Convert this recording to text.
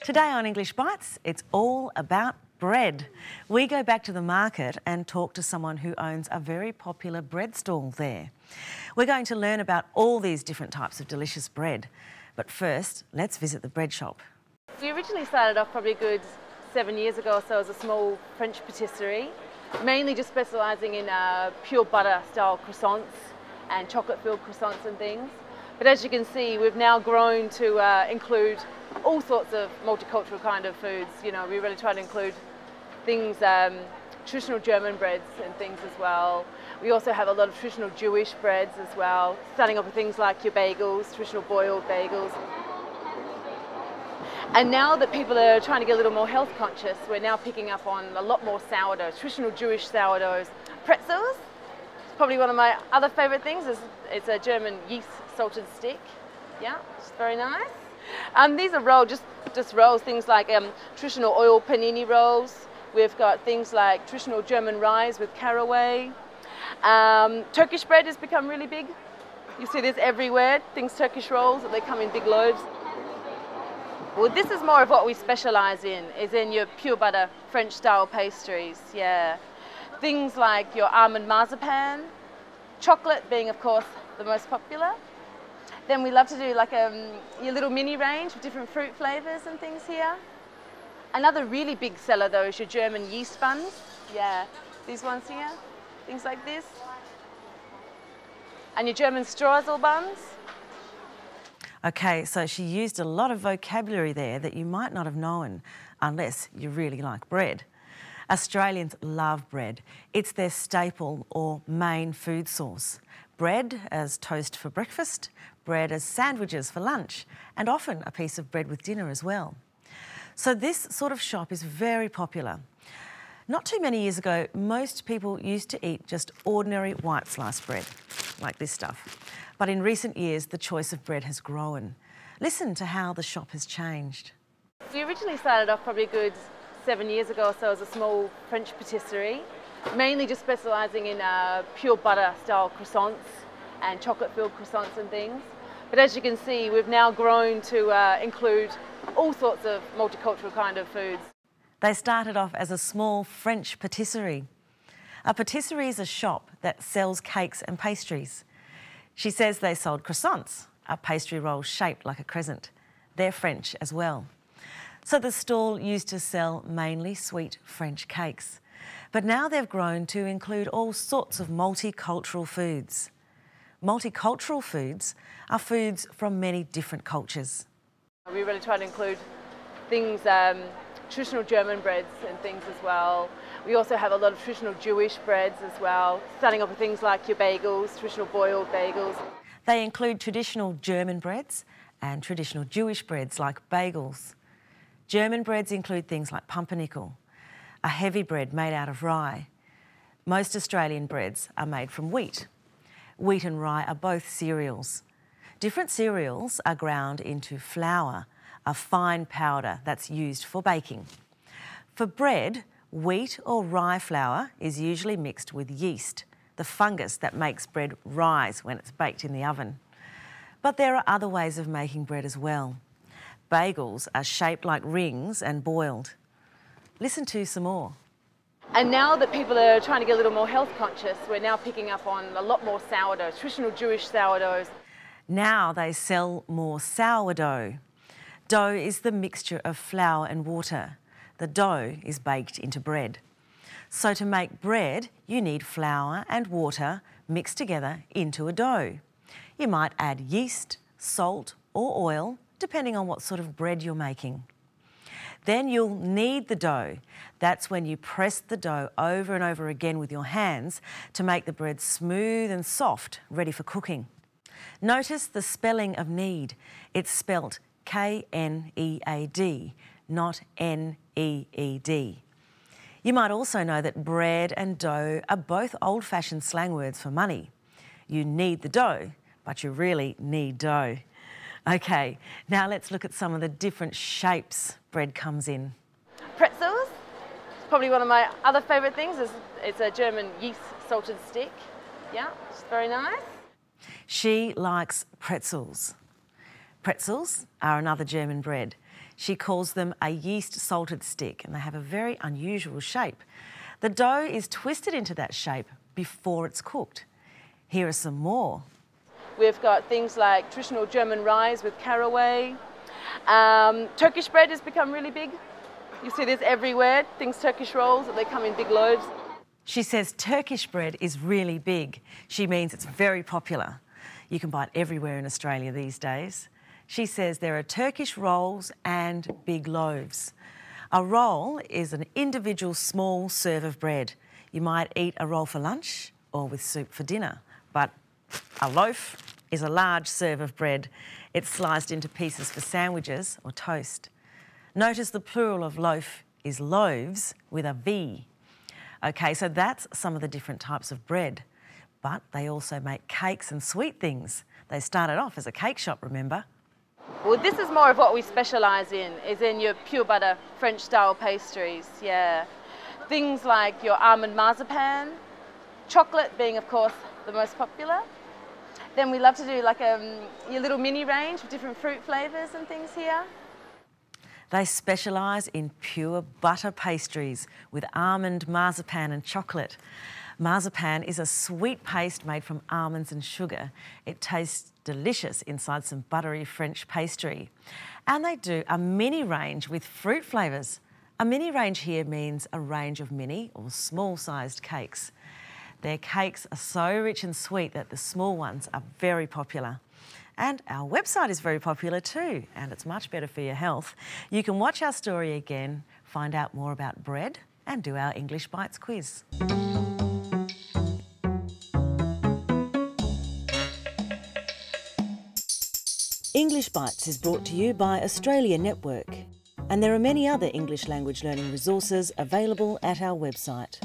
Today on English Bites, it's all about bread. We go back to the market and talk to someone who owns a very popular bread stall there. We're going to learn about all these different types of delicious bread. But first, let's visit the bread shop. We originally started off probably a good 7 years ago or so as a small French patisserie, mainly just specialising in pure butter style croissants and chocolate filled croissants and things. But as you can see, we've now grown to include all sorts of multicultural kind of foods. You know, we really try to include things, traditional German breads and things as well. We also have a lot of traditional Jewish breads as well, starting off with things like your bagels, traditional boiled bagels. And now that people are trying to get a little more health conscious, we're now picking up on a lot more sourdoughs, traditional Jewish sourdoughs. Pretzels, probably one of my other favourite things, it's a German yeast salted stick. Yeah, it's very nice. These are rolled, just rolls, things like traditional oil panini rolls. We've got things like traditional German rise with caraway. Turkish bread has become really big. You see this everywhere, things Turkish rolls, they come in big loaves. Well, this is more of what we specialise in, is in your pure butter French style pastries, yeah. Things like your almond marzipan, chocolate being of course the most popular. Then we love to do like your little mini range with different fruit flavours and things here. Another really big seller though is your German yeast buns, yeah. These ones here, things like this. And your German streusel buns. Okay, so she used a lot of vocabulary there that you might not have known unless you really like bread. Australians love bread. It's their staple or main food source. Bread as toast for breakfast, bread as sandwiches for lunch, and often a piece of bread with dinner as well. So this sort of shop is very popular. Not too many years ago, most people used to eat just ordinary white sliced bread, like this stuff. But in recent years, the choice of bread has grown. Listen to how the shop has changed. We originally started off probably a good 7 years ago or so as a small French patisserie, mainly just specialising in pure butter style croissants and chocolate filled croissants and things. But as you can see, we've now grown to include all sorts of multicultural kind of foods. They started off as a small French patisserie. A patisserie is a shop that sells cakes and pastries. She says they sold croissants, a pastry roll shaped like a crescent. They're French as well. So the stall used to sell mainly sweet French cakes. But now they've grown to include all sorts of multicultural foods. Multicultural foods are foods from many different cultures. We really try to include things, traditional German breads and things as well. We also have a lot of traditional Jewish breads as well, starting off with things like your bagels, traditional boiled bagels. They include traditional German breads and traditional Jewish breads like bagels. German breads include things like pumpernickel, a heavy bread made out of rye. Most Australian breads are made from wheat. Wheat and rye are both cereals. Different cereals are ground into flour, a fine powder that's used for baking. For bread, wheat or rye flour is usually mixed with yeast, the fungus that makes bread rise when it's baked in the oven. But there are other ways of making bread as well. Bagels are shaped like rings and boiled. Listen to some more. And now that people are trying to get a little more health conscious, we're now picking up on a lot more sourdoughs, traditional Jewish sourdoughs. Now they sell more sourdough. Dough is the mixture of flour and water. The dough is baked into bread. So to make bread, you need flour and water mixed together into a dough. You might add yeast, salt or oil, depending on what sort of bread you're making. Then you'll knead the dough. That's when you press the dough over and over again with your hands to make the bread smooth and soft, ready for cooking. Notice the spelling of knead. It's spelt K-N-E-A-D, not N-E-E-D. You might also know that bread and dough are both old-fashioned slang words for money. You need the dough, but you really need dough. Okay, now let's look at some of the different shapes bread comes in. Pretzels, probably one of my other favourite things, it's a German yeast salted stick. Yeah, it's very nice. She likes pretzels. Pretzels are another German bread. She calls them a yeast salted stick, and they have a very unusual shape. The dough is twisted into that shape before it's cooked. Here are some more. We've got things like traditional German rise with caraway. Turkish bread has become really big. You see this everywhere, things Turkish rolls, they come in big loaves. She says Turkish bread is really big. She means it's very popular. You can buy it everywhere in Australia these days. She says there are Turkish rolls and big loaves. A roll is an individual small serve of bread. You might eat a roll for lunch or with soup for dinner, but a loaf is a large serve of bread. It's sliced into pieces for sandwiches or toast. Notice the plural of loaf is loaves with a V. Okay, so that's some of the different types of bread. But they also make cakes and sweet things. They started off as a cake shop, remember? Well, this is more of what we specialise in, is in your pure butter French-style pastries, yeah. Things like your almond marzipan, chocolate being, of course, the most popular. Then we love to do like your little mini range with different fruit flavours and things here. They specialise in pure butter pastries with almond, marzipan and chocolate. Marzipan is a sweet paste made from almonds and sugar. It tastes delicious inside some buttery French pastry. And they do a mini range with fruit flavours. A mini range here means a range of mini or small-sized cakes. Their cakes are so rich and sweet that the small ones are very popular. And our website is very popular too, and it's much better for your health. You can watch our story again, find out more about bread, and do our English Bites quiz. English Bites is brought to you by Australia Network, and there are many other English language learning resources available at our website.